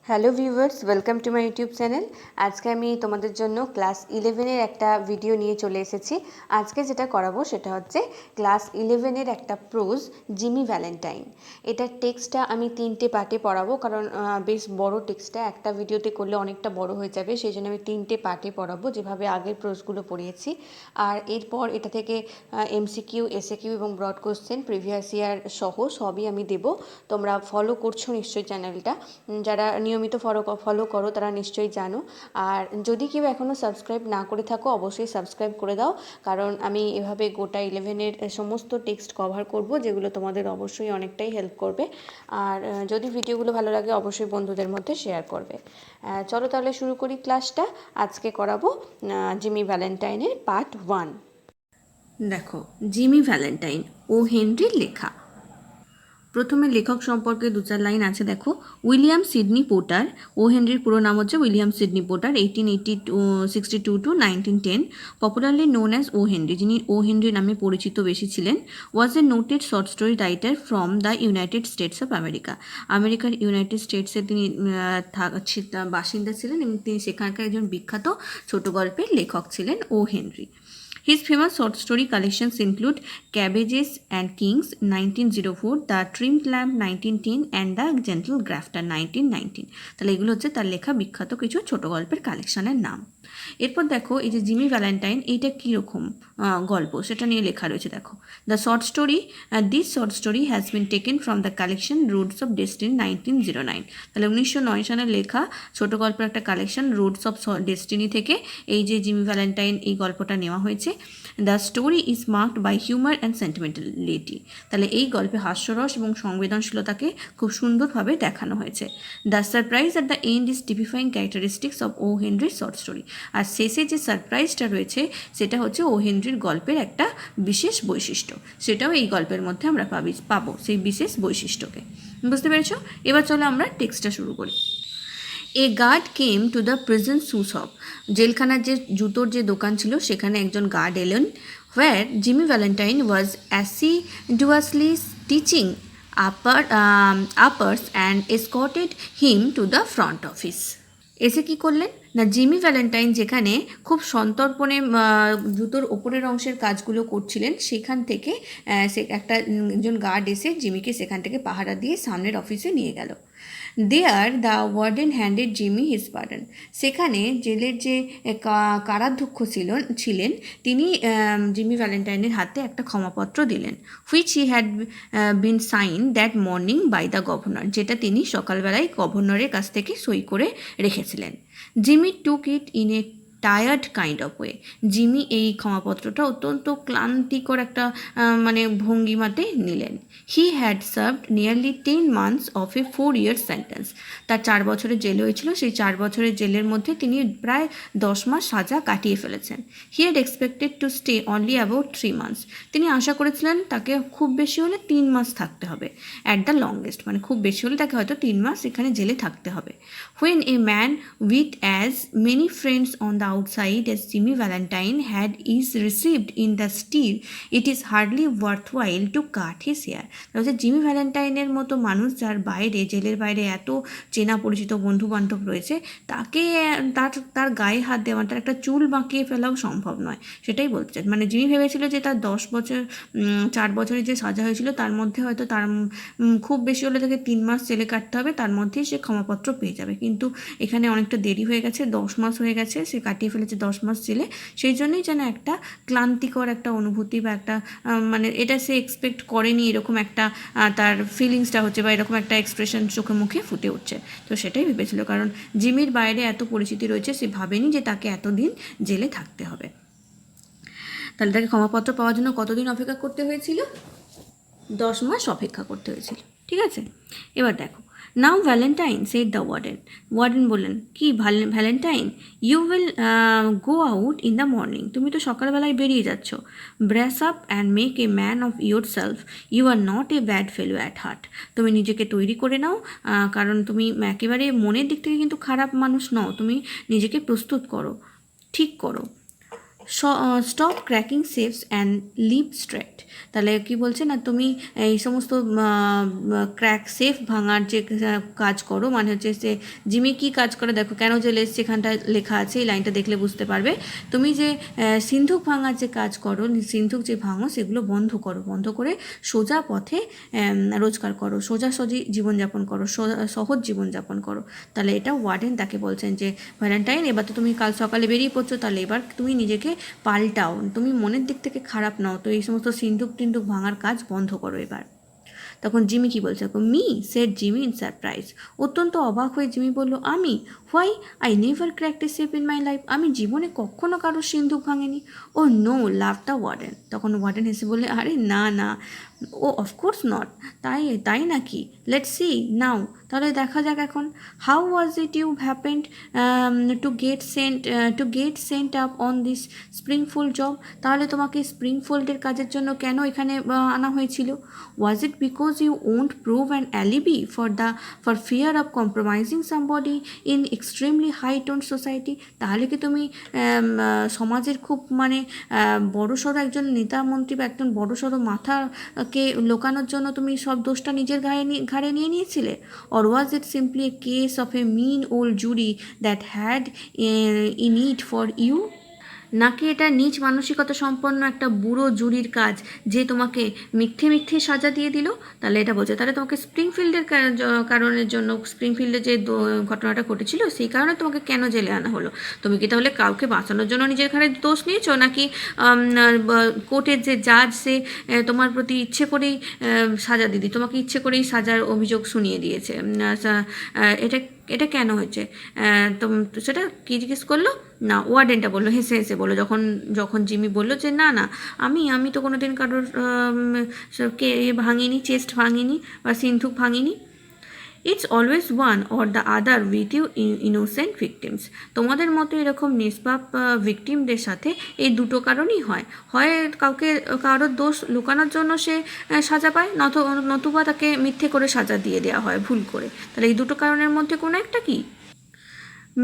Hello viewers, welcome to my YouTube channel. আজকে আমি তোমাদের জন্য ক্লাস 11-এর একটা ভিডিও নিয়ে চলে এসেছি। আজকে যেটা করাবো সেটা হচ্ছে ক্লাস 11-এর একটা প্রোজ, জিমি ভ্যালেন্টাইন। এটার টেক্সটটা আমি 3টে পার্টে পড়াবো, কারণ বেশ বড় টেক্সটটা একটা ভিডিওতে করলে অনেকটা বড় হয়ে যাবে, সেই জন্য আমি 3টে পার্টে পড়াবো, যেভাবে আগের প্রোজগুলো পড়িয়েছি। আর এরপর এটা থেকে এমসিকিউ, এসএকিউ এবং ব্রড কোশ্চেন, প্রিভিয়াস ইয়ার সহ সবই আমি দেবো। তোমরা ফলো করছো নিশ্চয়ই চ্যানেলটা, যারা নিয়মিত ফলো করো তারা নিশ্চয়ই জানো। আর যদি কেউ এখনও সাবস্ক্রাইব না করে থাকো, অবশ্যই সাবস্ক্রাইব করে দাও, কারণ আমি এভাবে গোটা 11-এর সমস্ত টেক্সট কভার করব, যেগুলো তোমাদের অবশ্যই অনেকটাই হেল্প করবে। আর যদি ভিডিওগুলো ভালো লাগে অবশ্যই বন্ধুদের মধ্যে শেয়ার করবে। চলো তাহলে শুরু করি ক্লাসটা। আজকে করাবো জিমি ভ্যালেন্টাইনের পার্ট 1। দেখো, জিমি ভ্যালেন্টাইন ও হেনরির লেখা। প্রথমে লেখক সম্পর্কে 2-4 লাইন আছে, দেখো। উইলিয়াম সিডনি পোর্টার, ও হেনরির পুরো নাম হচ্ছে William Sydney Porter, 1862 to 1910, popularly known as O Henry, যিনি ও হেনরি নামে পরিচিত বেশি ছিলেন। Was a noted short story writer from the United States of America. আমেরিকার ইউনাইটেড স্টেটসে তিনি বাসিন্দা ছিলেন এবং তিনি সেখানকার একজন বিখ্যাত ছোট গল্পের লেখক ছিলেন ও Henry. His famous short story collections include Cabbages and Kings 1904, The Trimmed Lamp 1910 and The Gentle Grafter 1919। তাহলে এগুলো হচ্ছে তার লেখা বিখ্যাত কিছু ছোট গল্পের কালেকশনের নাম। এরপর দেখো, এই যে জিমি ভ্যালেন্টাইন, এইটা কীরকম গল্প সেটা নিয়ে লেখা রয়েছে, দেখো। The short story, this short story has been taken from the collection roots of destiny 1909। তাহলে 1909 সালে লেখা ছোট গল্পের একটা কালেকশন রুটস অফ ডেস্টিনি থেকে এই যে জিমি ভ্যালেন্টাইন, এই গল্পটা নেওয়া হয়েছে। The story is marked by humour and sentimentality. তাহলে এই গল্পে হাস্যরস এবং সংবেদনশীলতাকে খুব সুন্দরভাবে দেখানো হয়েছে। The surprise at the end is typifying characteristics of O হেনরির শর্ট স্টোরি। আর শেষে যে সারপ্রাইজটা রয়েছে সেটা হচ্ছে ও হেনরির গল্পের একটা বিশেষ বৈশিষ্ট্য, সেটাও এই গল্পের মধ্যে আমরা পাবো সেই বিশেষ বৈশিষ্ট্যকে। বুঝতে পেরেছো? এবার চলো আমরা টেক্সটটা শুরু করি। A guard came to the prison shoe shop. জেলখানার যে জুতোর যে দোকান ছিল সেখানে একজন গার্ড এলেন। Where Jimmy Valentine was assiduously teaching uppers and escorted him to the front office. এসে কি করলেন না, জিমি ভ্যালেন্টাইন যেখানে খুব সন্তর্পণে জুতোর ওপরের অংশের কাজগুলো করছিলেন, সেখান থেকে সে একজন গার্ড এসে জিমিকে সেখান থেকে পাহারা দিয়ে সামনের অফিসে নিয়ে গেল। There the warden handed Jimmy his pardon. সেখানে জেলের যে কারাধ্যক্ষ ছিলেন তিনি জিমি ভ্যালেন্টাইনের হাতে একটা ক্ষমাপত্র দিলেন। Which he had been sign that morning by the governor, যেটা তিনি সকালবেলায় গভর্নরের কাছ থেকে সই করে রেখেছিলেন। Jimmy took it in a tired kind of way. Jimmy এই ক্ষমাপত্রটা অত্যন্ত ক্লান্তিকর একটা ভঙ্গিমাতে নিলেন। He had served nearly 10 months of a 4 year sentence. তার 4 বছরের জেল হয়েছিল, সেই 4 বছরের জেলের মধ্যে তিনি প্রায় 10 মাস সাজা কাটিয়ে ফেলেছেন। He had expected to stay only about 3 months। তিনি আশা করেছিলেন তাকে খুব বেশি হলে 3 মাস থাকতে হবে, অ্যাট দ্য লংগেস্ট, খুব বেশি হলে তাকে হয়তো 3 মাস এখানে জেলে থাকতে হবে। When a man with as many friends on the outside as Jimmy Valentine had is received in the steel, it is hardly worthwhile to cut his hair. Jimmy ভ্যালেন্টাইনের মতো মানুষ, যার বাইরে, জেলের বাইরে এত চেনা পরিচিত বন্ধু বান্ধব রয়েছে, তাকে তার গায়ে হাত দেওয়া, তার একটা চুল বাঁকিয়ে ফেলাও সম্ভব নয়, সেটাই বলতে চাই। জিমি ভেবেছিল যে তার 10 বছর 4 বছরের যে সাজা হয়েছিল তার মধ্যে হয়তো তার খুব বেশি হলে তাকে 3 মাস জেলে কাটতে হবে, তার মধ্যেই সে ক্ষমাপত্র পেয়ে যাবে। কিন্তু এখানে অনেকটা দেরি হয়ে গেছে, 10 মাস হয়ে গেছে, সে কাটিয়ে ফেলেছে 10 মাস জেলে। সেই জন্যই যেন একটা ক্লান্তিকর একটা অনুভূতি বা একটা এটা সে এক্সপেক্ট করেনি, এরকম একটা তার ফিলিংসটা হচ্ছে, বা এরকম একটা এক্সপ্রেশন চোখে মুখে ফুটে উঠছে। তো সেটাই ভেবেছিল, কারণ জিমির বাইরে এত পরিচিতি রয়েছে, সে ভাবেনি যে তাকে এতদিন জেলে থাকতে হবে। তাহলে তাকে ক্ষমাপত্র পাওয়ার জন্য কতদিন অপেক্ষা করতে হয়েছিল? 10 মাস অপেক্ষা করতে হয়েছিল। ঠিক আছে, এবার দেখো। Now Valentine said the warden বললেন, কি Valentine, you will go out in the morning. তুমি তো সকালবেলায় বেরিয়ে যাচ্ছ। Brace up and make a man of yourself, you are not a bad fellow at heart. তুমি নিজেকে তৈরি করে নাও, কারণ তুমি একেবারে মনের দিক থেকে কিন্তু খারাপ মানুষ নও। তুমি নিজেকে প্রস্তুত করো, ঠিক করো। Stop cracking safes and live straight. তাহলে কি বলছে না, তুমি এই সমস্ত ক্র্যাক সেফ ভাঙার যে কাজ করো, মানে হচ্ছে সে জিমি কি কাজ করে দেখো, কেন জেলে এসছে এখানটায় লেখা আছে, এই লাইনটা দেখলে বুঝতে পারবে। তুমি যে সিন্ধুক ভাঙার যে কাজ করো, সিন্ধুক যে ভাঙো সেগুলো বন্ধ করো, বন্ধ করে সোজা পথে রোজগার করো, সোজাসুজি জীবনযাপন করো, সহজ জীবনযাপন করো। তাহলে এটা ওয়ার্ডেন তাকে বলছেন যে ভ্যালেন্টাইন, এবার তো তুমি কাল সকালে বেরিয়ে পড়ছো, তাহলে এবার তুমি নিজেকে পাল্টাও, তুমি মনের দিক থেকে খারাপ নাও, তো এই সমস্ত সিন্ধুক টিন্দুক ভাঙার কাজ বন্ধ করো এবার। তখন জিমি কি বলছে, me said Jimmy in surprise. অত্যন্ত অবাক হয়ে জিমি বলল, আমি? Why, I never cracked a safe in my life. আমি জীবনে কখনো কারোর সিন্ধুক ভাঙিনি। Oh no, laughed the warden. তখন ওয়ার্ডেন হেসে বললে, আরে না না, ও অফকোর্স নট। তাই নাকি? Let's see now. তাহলে দেখা যাক এখন। How was it you happened to get sent up on this Springfield job? তাহলে তোমাকে স্প্রিংফোল্ডের কাজের জন্য কেন এখানে আনা হয়েছিল? Was it because you won't prove an alibi for fear of compromising somebody in extremely high tone society? তাহলে কি তুমি সমাজের খুব মানে বড়সড় একজন নেতা মন্ত্রী বা একজন বড়সড় মাথাকে লোকানোর জন্য তুমি সব দোষটা নিজের ঘাড়ে নিয়ে নিয়েছিলে? Or was it simply a case of a mean old jury that had in it for you? নাকি এটা নিজ মানসিকতা সম্পন্ন একটা বুড়ো জুরির কাজ যে তোমাকে মিথ্যে মিথ্যে সাজা দিয়ে দিল? তাহলে এটা বলছে, তাহলে তোমাকে স্প্রিংফিল্ডের কারণের জন্য, স্প্রিংফিল্ডে যে ঘটনাটা ঘটেছিল সেই কারণে তোমাকে কেন জেলে আনা হলো? তুমি কি তাহলে কাউকে বাঁচানোর জন্য নিজের ঘাড়ে দোষ নিয়েছো, নাকি কোর্টের যে জাজ সে তোমার প্রতি ইচ্ছে করেই সাজা দিদি, তোমাকে ইচ্ছে করেই সাজার অভিযোগ শুনিয়ে দিয়েছে? এটা এটা কেন হয়েছে? তো সেটা কী জিজ্ঞেস করলো না, ওয়ার্ডেনটা বললো, হেসে হেসে বললো, যখন জিমি বললো যে না না, আমি তো কোনো দিন কারোর কে ভাঙিনি, চেস্ট ভাঙিনি বা সিন্ধুক ভাঙিনি। It's always one or the other with you innocent victims. তোমাদের মতো এরকম নিষ্পাপ ভিকটিমদের সাথে এই দুটো কারণই হয়, হয় কাউকে কারোর দোষ লুকানোর জন্য সে সাজা পায়, নতুবা তাকে মিথ্যে করে সাজা দিয়ে দেওয়া হয় ভুল করে। তাহলে এই দুটো কারণের মধ্যে কোনো একটা কি?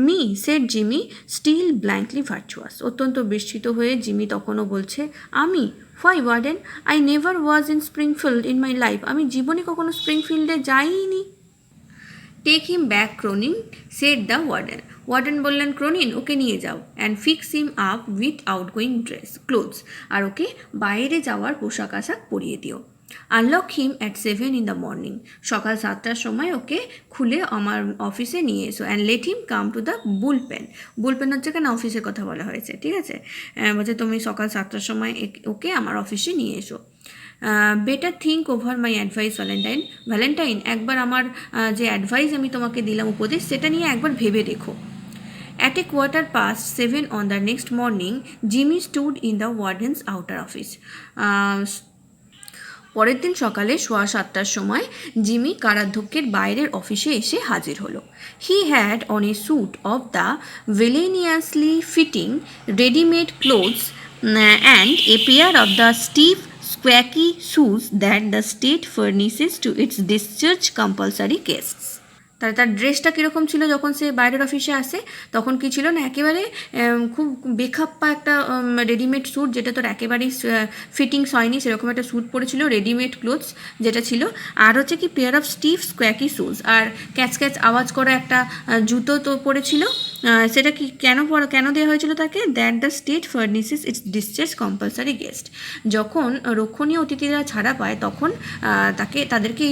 Me said Jimmy still blankly virtuous. অত্যন্ত বিস্মিত হয়ে জিমি তখনও বলছে, আমি? Why warden, I never was in Springfield in my life. আমি জীবনে কখনো স্প্রিংফিল্ডে যাইনি। Take him back Cronin, said the warden. Warden বললেন, ক্রোনিন, ওকে নিয়ে যাও, and fix him up with outgoing clothes. আর ওকে বাইরে যাওয়ার পোশাক আশাক পরিয়ে দিও। Unlock him at 7 in the morning। সকাল 7টার সময় ওকে খুলে আমার অফিসে নিয়ে এসো। And let him come to the bullpen. Bullpen হচ্ছে কেন অফিসের কথা বলা হয়েছে, ঠিক আছে? বলছে তুমি সকাল 7টার সময় ওকে আমার অফিসে নিয়ে এসো। Better think over my advice Valentine, একবার আমার যে অ্যাডভাইস আমি তোমাকে দিলাম, উপদেশ, সেটা নিয়ে একবার ভেবে দেখো। At a 7:15 on the next morning, Jimmy stood in the warden's outer office. পরের দিন সকালে 7:15টার সময় জিমি কারাধ্যক্ষের বাইরের অফিসে এসে হাজির হলো। He had on a sweet of the villainously fitting ready-made clothes and a pair of the stiff squeaky shoes that the state furnishes to its discharge compulsory guests. তাহলে তার ড্রেসটা কীরকম ছিল যখন সে বাইরের অফিসে আসে? তখন কি ছিল না, একেবারে খুব বেখাপ্পা একটা রেডিমেড স্যুট, যেটা তোর একেবারেই ফিটিংস হয়নি, সেরকম একটা স্যুট পরেছিল, রেডিমেড ক্লোথস যেটা ছিল। আর হচ্ছে কি pair of stiff squeaky shoes, আর ক্যাচ ক্যাচ আওয়াজ করা একটা জুতো তো পরেছিল। সেটা কি কেন দেওয়া হয়েছিল তাকে? That the state furnishes its discharge compulsory guest. যখন রক্ষণীয় অতিথিরা ছাড়া পায় তখন তাদেরকে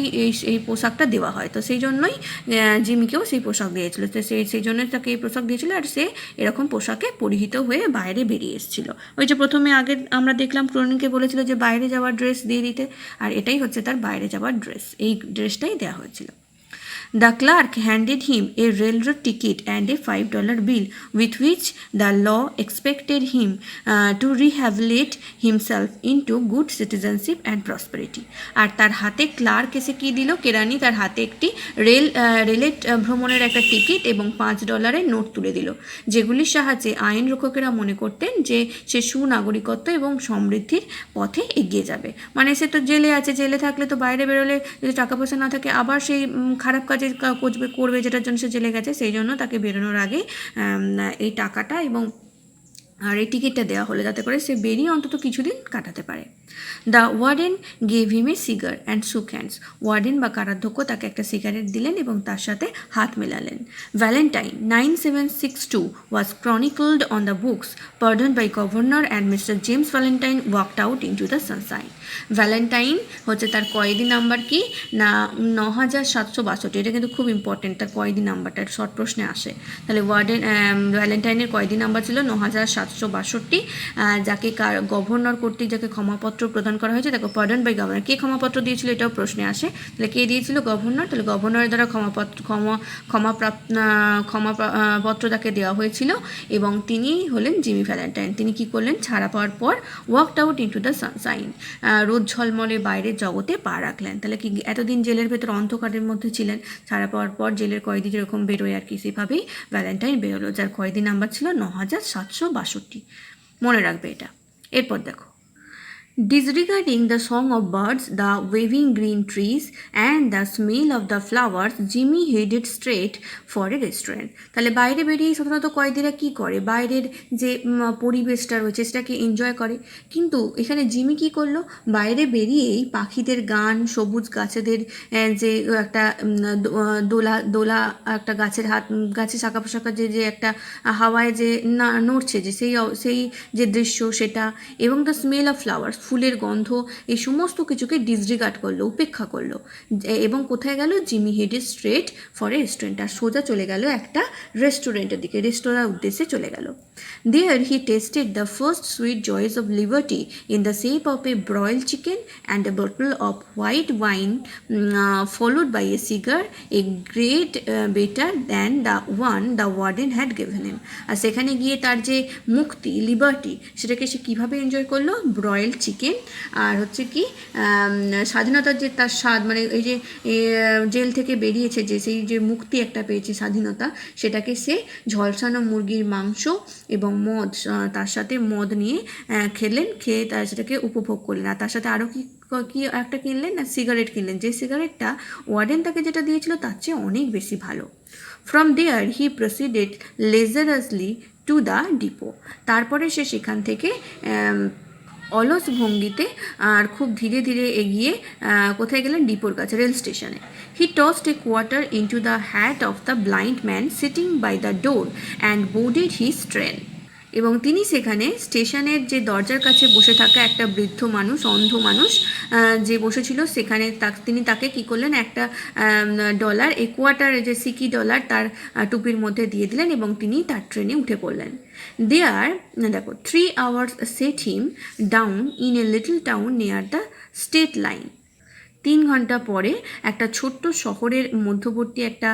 এই পোশাকটা দেওয়া হয়, তো সেই জন্যই জিমিকেও সেই পোশাক দিয়েছিল। তো সেই জন্যই তাকে এই পোশাক দিয়েছিল, আর সে এরকম পোশাকে পরিহিত হয়ে বাইরে বেরিয়ে এসেছিল। ওই যে প্রথমে আগে আমরা দেখলাম ক্রোনিনকে বলেছিল যে বাইরে যাওয়ার ড্রেস দিয়ে দিতে, আর এটাই হচ্ছে তার বাইরে যাওয়ার ড্রেস, এই ড্রেসটাই দেওয়া হয়েছিল। The clerk handed him a railroad ticket and a $5 bill with which the law expected him to rehabilitate himself into good citizenship and prosperity. আর তার হাতে ক্লার্ক এসে কি দিল? কেরানি তার হাতে একটি রেলের ভ্রমণের একটা টিকিট এবং $5 নোট তুলে দিল, যেগুলির সাহায্যে আইন রক্ষকেরা মনে করতেন যে সে সুনাগরিকত্ব এবং সমৃদ্ধির পথে এগিয়ে যাবে। মানে সে তো জেলে আছে, জেলে থাকলে তো বাইরে বেরোলে যদি টাকা পয়সা না থাকে আবার সেই খারাপ কাজে করবে যেটার জন্য সে জেলে গেছে, সেই জন্য তাকে বেরোনোর আগে এই টাকাটা এবং আর এই টিকিটটা দেওয়া হলো যাতে করে সে বেরিয়ে অন্তত কিছুদিন কাটাতে পারে। The warden gave him A cigar and shook hands. Warden বা কারাধ্যক্ষ তাকে একটা সিগারেট দিলেন এবং তার সাথে হাত মেলালেন। Valentine 9762 was chronicled on the books pardoned by governor and Mr. James Valentine walked out into the sunshine. Valentine হচ্ছে তার কয়েদি নাম্বার কি না 9762, এটা কিন্তু খুব ইম্পর্টেন্ট, তার কয়েদি নাম্বারটা শর্ট প্রশ্নে আসে। তাহলে ভ্যালেন্টাইনের কয়েদি নাম্বার ছিল 9762, যাকে গভর্নর কর্তৃক যাকে ক্ষমাপত্র প্রদান করা হয়েছে তাকে পার্ডন বাই গভর্নর। কে ক্ষমাপত্র দিয়েছিল এটাও প্রশ্নে আসে, তাহলে কে দিয়েছিল? গভর্নর। তাহলে গভর্নরের দ্বারা ক্ষমাপত্র তাকে দেওয়া হয়েছিল এবং তিনি হলেন জিমি ভ্যালেন্টাইন। তিনি কি করলেন? ছাড়া পাওয়ার পর walked out into the Sunshine, রোদ ঝলমলে বাইরের জগতে পা রাখলেন। তাহলে কি এতদিন জেলের ভেতর অন্ধকারের মধ্যে ছিলেন, ছাড়া পাওয়ার পর জেলের কয়েদি যেরকম বেরোয় আর কি সেভাবেই ভ্যালেন্টাইন বেরোলো, যার কয়েদি নাম্বার ছিল 9762। মনে রাখবে এটা। এরপর দেখো, disregarding the song of birds, the waving green trees and the smell of the flowers, Jimmy headed straight for a restaurant. তাহলে বাইরে বেরিয়ে সাধারণত কয়েদিরা কী করে? বাইরের যে পরিবেশটা রয়েছে সেটাকে এনজয় করে, কিন্তু এখানে জিমি কী করলো? বাইরে বেরিয়েই পাখিদের গান, সবুজ গাছেদের যে একটা দোলা দোলা একটা গাছের শাখা পোশাখা যে একটা হাওয়ায় যে নড়ছে যে সেই যে দৃশ্য সেটা, এবং দ্য স্মেল অফ ফ্লাওয়ার্স, ফুলের গন্ধ, এই সমস্ত কিছুকে ডিসরিগার্ড করলো, উপেক্ষা করলো। এবং কোথায় গেল? Jimmy headed straight for a restaurant, আর সোজা চলে গেল একটা রেস্টুরেন্টের দিকে, রেস্তোরাঁর উদ্দেশ্যে চলে গেল। There he tasted the first sweet joys of liberty in the shape of a broiled chicken and a bottle of white wine, followed by a cigar, a great better than the one the warden had given him. আর সেখানে গিয়ে তার যে মুক্তি, liberty, সেটাকে সে কীভাবে enjoy করলো? ব্রয়েলড chicken আর হচ্ছে কি স্বাধীনতার যে তার স্বাদ, মানে এই যে জেল থেকে বেরিয়েছে যে সেই যে মুক্তি একটা পেয়েছে, স্বাধীনতা, সেটাকে সে ঝলসানো মুরগির মাংস এবং মদ, তার সাথে মদ নিয়ে খেয়ে তার সেটাকে উপভোগ করলেন। আর তার সাথে আরও কি একটা কিনলেন না, সিগারেট কিনলেন, যে সিগারেটটা ওয়ার্ডেন তাকে যেটা দিয়েছিল তার চেয়ে অনেক বেশি ভালো। From there he proceeded leisurely to the depot. তারপরে সে সেখান থেকে অলস ভঙ্গিতে আর খুব ধীরে ধীরে এগিয়ে কোথায় গেলেন? ডিপোর কাছে, রেল স্টেশনে। He tossed a quarter into the hat of the blind man sitting by the door and boarded his train. এবং তিনি সেখানে স্টেশনের যে দরজার কাছে বসে থাকা একটা বৃদ্ধ মানুষ, অন্ধ মানুষ যে বসেছিল সেখানে তিনি তাকে কী করলেন? একটা ডলার, এ কোয়ার্টার, যে সিকি ডলার তার টুপির মধ্যে দিয়ে দিলেন এবং তিনি তার ট্রেনে উঠে পড়লেন। দেয়ার দেখো 3 hours set him down in a little town near the state line. 3 ঘন্টা পরে একটা ছোট্ট শহরের মধ্যবর্তী একটা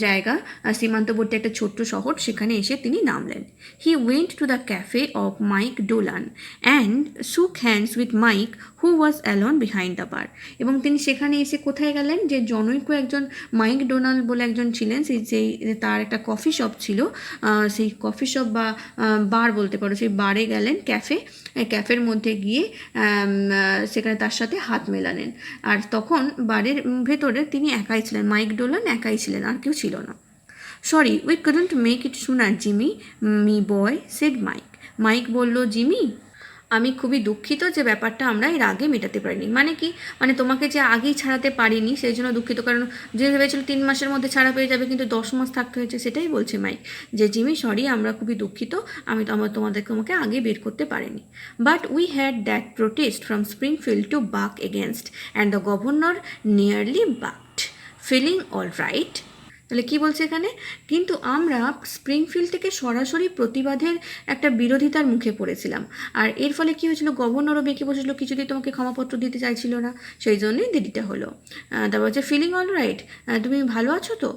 জায়গা, সীমান্তবর্তী একটা ছোট্ট শহর, সেখানে এসে তিনি নামলেন। He went to the cafe of Mike Dolan and shook hands with Mike who was alone behind the bar. এবং তিনি সেখানে এসে কোথায় গেলেন? যে জনৈক একজন মাইক ডোনাল্ড বলে একজন ছিলেন, যেই তার একটা কফি শপ ছিল, সেই কফি শপ বা বার বলতে পারো, সেই বারে গেলেন, ক্যাফের মধ্যে গিয়ে সেখানে তার সাথে হাত মেলালেন। আর তখন বারের ভেতরে তিনি একাই ছিলেন, মাইক ডোলান একাই ছিলেন, আর কেউ ছিল না। Sorry, we couldn't make it sooner Jimmy, me boy said Mike. Mike বলল, জিমি, আমি খুবই দুঃখিত যে ব্যাপারটা আমরা এর আগে মেটাতে পারিনি। মানে কি? মানে তোমাকে যে আগেই ছাড়াতে পারিনি সেই জন্য দুঃখিত, কারণ যে ভেবেছিল 3 মাসের মধ্যে ছাড়া পেয়ে যাবে কিন্তু 10 মাস থাকতে হয়েছে, সেটাই বলছে মাইক, যে জিমি সরি, আমরা খুবই দুঃখিত, তোমাকে আগে বের করতে পারিনি। But we had that protest from Springfield to buck against and the governor nearly balked, feeling all right. তাহলে কী বলছে এখানে? কিন্তু আমরা স্প্রিংফিল্ড থেকে সরাসরি প্রতিবাদের একটা বিরোধিতার মুখে পড়েছিলাম, আর এর ফলে কী হয়েছিল? গভর্নরও বেঁকে বসেছিল, কিছুতেই তোমাকে ক্ষমাপত্র দিতে চাইছিল না, সেই জন্যই দেরিটা হলো। তারপর হচ্ছে ফিলিং অল রাইট, তুমি ভালো আছো তো?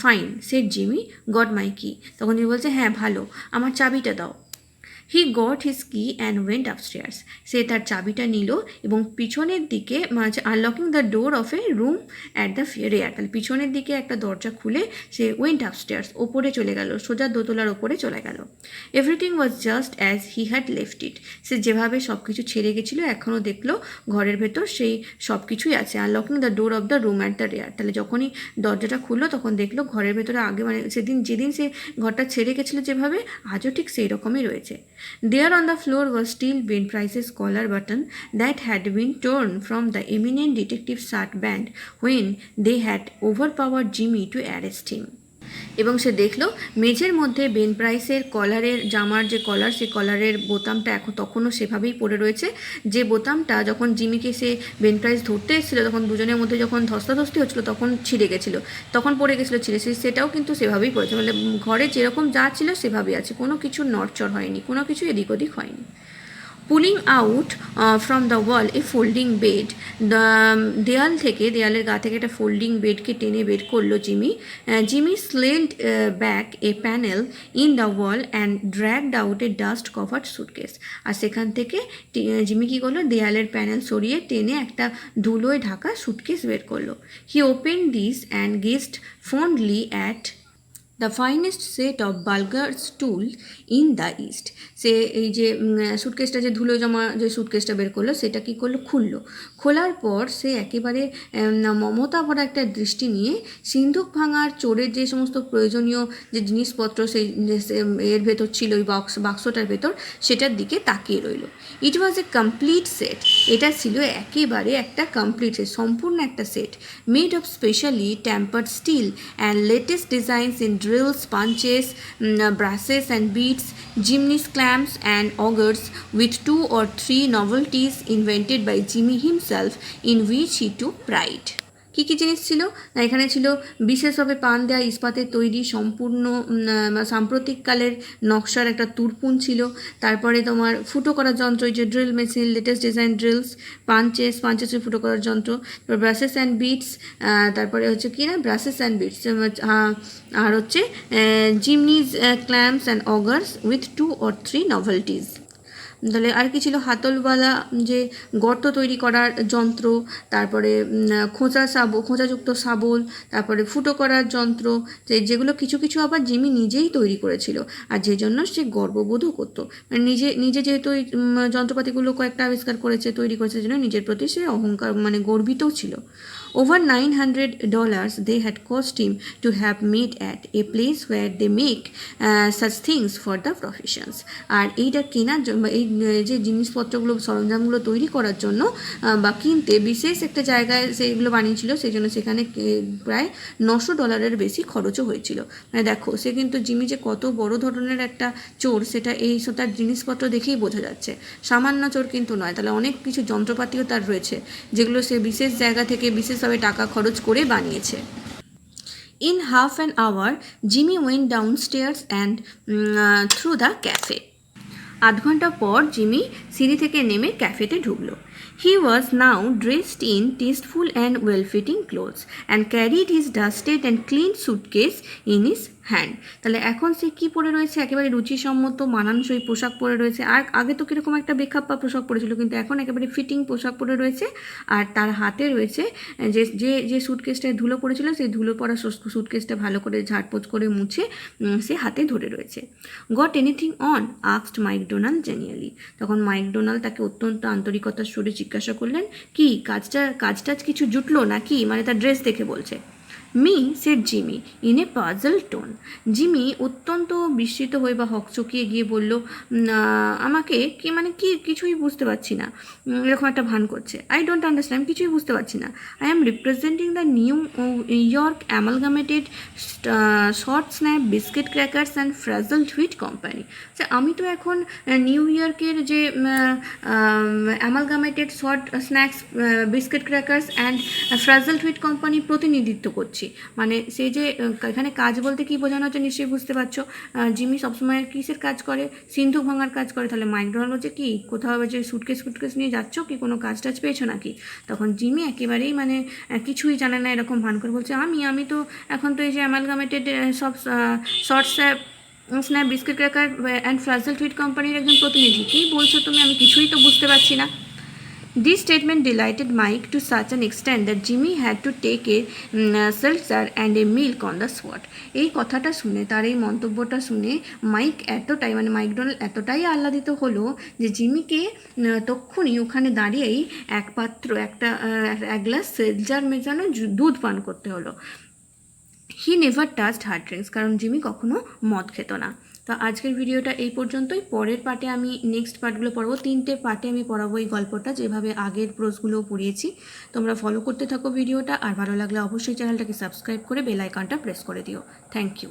Fine said Jimmy, got my key. তখন তুমি বলছে, হ্যাঁ ভালো, আমার চাবিটা দাও। He got his key and went upstairs. সে তার চাবিটা নিল এবং পিছনের দিকে, unlocking the door of a room at the rear, তাহলে পিছনের দিকে একটা দরজা খুলে সে ওয়েন্ট আপস্টেয়ার্স, ওপরে চলে গেল, সোজা দোতলার ওপরে চলে গেল। Everything was just as he had left it. সে যেভাবে সব কিছু ছেড়ে গেছিলো এখনও দেখলো ঘরের ভেতর সেই সব কিছুই আছে। Unlocking the door of the room at the rear, তাহলে যখনই দরজাটা খুললো তখন দেখলো ঘরের ভেতরে আগে, মানে যেদিন সে ঘরটা ছেড়ে গেছিলো যেভাবে, আজও ঠিক সেই রকমই রয়েছে। There on the floor was still Ben Price's collar button that had been torn from the eminent detective's shirt band when they had overpowered Jimmy to arrest him. এবং সে দেখলো মেঝের মধ্যে বেন প্রাইসের কলারের জামার যে কলার, সেই কলারের বোতামটা তখনও সেভাবেই পড়ে রয়েছে, যে বোতামটা যখন জিমিকে সে বেন প্রাইস ধরতে এসেছিলো তখন দুজনের মধ্যে যখন ধস্তাধস্তি হচ্ছিলো তখন ছিঁড়ে গেছিলো, তখন পড়ে গেছিলো ছিঁড়ে, সেটাও কিন্তু সেভাবেই পড়েছে, মানে ঘরে যেরকম যা ছিল সেভাবেই আছে, কোনো কিছু নড়চড় হয়নি, কোনো কিছু এদিক ওদিক হয়নি। Pulling out from the wall a folding bed, দেয়ালের গা থেকে একটা ফোল্ডিং বেডকে টেনে বের করলো Jimmy. Jimmy slid back a panel in the wall and dragged out a dust covered suitcase. আর সেখান থেকে জিমি কী করলো, দেয়ালের প্যানেল সরিয়ে টেনে একটা ধুলোয় ঢাকা সুটকেস বের করলো। He open this and gazed fondly at the finest set of burglar's tool in the East. সে এই যে সুটকেসটা, যে ধুলো জমা যে সুটকেসটা বের করলো, সেটা কী করলো, খুললো। খোলার পর সে একেবারে মমতা ভরা একটা দৃষ্টি নিয়ে সিন্ধুক ভাঙার চোরের যে সমস্ত প্রয়োজনীয় যে জিনিসপত্র সেই এর ভেতর ছিল, ওই বাক্সটার ভেতর, সেটার দিকে তাকিয়ে রইল। ইট ওয়াজ এ কমপ্লিট সেট। এটা ছিল একেবারে একটা কমপ্লিট সেট, সম্পূর্ণ একটা set, made of specially tempered steel and latest designs in drills, punches, brushes and beads, Jimny's clamps and augers, with 2 or 3 novelties invented by Jimmy himself in which he took pride. কী কী জিনিস ছিল না, এখানে ছিল বিশেষভাবে পান দেওয়া ইস্পাতের তৈরি সম্পূর্ণ সাম্প্রতিককালের নকশার একটা তুরপুন ছিল। তারপরে তোমার ফুটো করার যন্ত্র, যে drill machine, latest design drills, পাঞ্চেসের ফুটো করার যন্ত্র, তারপর ব্রাশেস অ্যান্ড বিটস, তারপরে হচ্ছে কি না ব্রাশেস অ্যান্ড বিটস, আর হচ্ছে জিমনিজ ক্ল্যাম্পস অ্যান্ড অগার্স উইথ 2 or 3 novelties। তাহলে আর কি ছিল, হাতলওয়ালা যে গর্ত তৈরি করার যন্ত্র, তারপরে খোঁচাযুক্ত শাবল, তারপরে ফুটো করার যন্ত্র, যেগুলো কিছু কিছু আবার জিমি নিজেই তৈরি করেছিল, আর যে জন্য সে গর্ববোধও করতো, মানে নিজে যেহেতু ওই যন্ত্রপাতিগুলো কয়েকটা আবিষ্কার করেছে, তৈরি করেছে, জন্য নিজের প্রতি সে অহংকার মানে গর্বিতও ছিল। Over $900 they had cost him to have made at a place where they make such things for the professions। আর এইটা কেনার জন্য, এই যে জিনিসপত্রগুলো সরঞ্জামগুলো তৈরি করার জন্য বা কিনতে বিশেষ একটা জায়গায় সেইগুলো বানিয়েছিল, সেই জন্য সেখানে প্রায় $900 বেশি খরচও হয়েছিল। মানে দেখো, সে কিন্তু জিমি যে কত বড় ধরনের একটা চোর, সেটা এই তার জিনিসপত্র দেখেই বোঝা যাচ্ছে, সামান্য চোর কিন্তু নয়। তাহলে অনেক কিছু যন্ত্রপাতিও তার রয়েছে, যেগুলো সে বিশেষ জায়গা থেকে বিশেষভাবে টাকা খরচ করে বানিয়েছে। In half an hour, Jimmy went downstairs and through the cafe. 8 ঘন্টা পর জিমি সিঁড়ি থেকে নেমে ক্যাফেতে ঢুকলো। He was now dressed in tasteful and well-fitting clothes and carried his dusted and clean suitcase in his hand। তাহলে এখন সে কী পরে রয়েছে, একেবারে রুচিসম্মত মানানসই পোশাক পরে রয়েছে। আর আগে তো কীরকম একটা বেখাপ্পা পোশাক পরেছিল, কিন্তু এখন একেবারে ফিটিং পোশাক পরে রয়েছে। আর তার হাতে রয়েছে যে সুটকেসটায় ধুলো পড়েছিল, সেই ধুলো পড়া সুটকেসটা ভালো করে ঝাড়পোছ করে মুছে সে হাতে ধরে রয়েছে। Got anything on, asked Mike Donald genially. তখন মাইক ডোনাল্ড তাকে অত্যন্ত আন্তরিকতার সুরে জিজ্ঞাসা করলেন, কি কাজটাজ কিছু জুটলো নাকি, মানে তার ড্রেস দেখে বলছে। Me said Jimmy in a puzzle tone. Jimmy অত্যন্ত বিস্মিত হয়ে বা হকচকিয়ে গিয়ে বলল, আমাকে কি মানে কি কিছুই বুঝতে পারছি না, এরকম একটা ভান করছে। আই ডোন্ট আন্ডারস্ট্যান্ড, কিছুই বুঝতে পারছি না। I am representing the New York amalgamated short snap biscuit crackers and frazzled wheat company. আমি তো এখন নিউ ইয়র্কের যে amalgamated short snacks biscuit crackers and frazzled wheat কোম্পানির প্রতিনিধিত্ব করছি। মানে সে যে এখানে কাজ বলতে কী বোঝানো হচ্ছে নিশ্চয়ই বুঝতে পারছো। জিমি সবসময় কিসের কাজ করে, সিন্ধুক ভাঙার কাজ করে। তাহলে মাইক ডোনাল্ড বলছে, কি কোথাও যে সুটকেস নিয়ে যাচ্ছ কি, কোনো কাজ টাজ পেয়েছো নাকি? তখন জিমি একেবারেই মানে কিছুই জানে না এরকম ভান করে বলছে, আমি তো এখন তো এই যে অ্যামালগামেটেড সব short snap biscuit cracker and frazzled wheat কোম্পানির একজন প্রতিনিধি। কী বলছো তুমি, আমি কিছুই তো বুঝতে পারছি না। This statement delighted Mike to such an extent that Jimmy had to take a seltzer and a milk on the spot। এই কথাটা শুনে, তার এই মন্তব্যটা শুনে মাইক এতটাই মানে মাইক ডোনাল্ড এতটাই আহ্লাদিত হলো যে জিমিকে তক্ষুনি ওখানে দাঁড়িয়েই এক গ্লাস সেলজার মেজানো দুধ পান করতে হলো। He never touched hard drinks, কারণ জিমি কখনো মদ খেত না। তো আজকের ভিডিওটা এই পর্যন্তই। পরের পার্টে আমি নেক্সট পার্টগুলো পড়াবো। 3টে পার্টে আমি পড়াবো এই গল্পটা, যেভাবে আগের প্রোজগুলোও পড়িয়েছি। তোমরা ফলো করতে থাকো ভিডিওটা, আর ভালো লাগলে অবশ্যই চ্যানেলটাকে সাবস্ক্রাইব করে বেল আইকনটা প্রেস করে দিও। Thank you.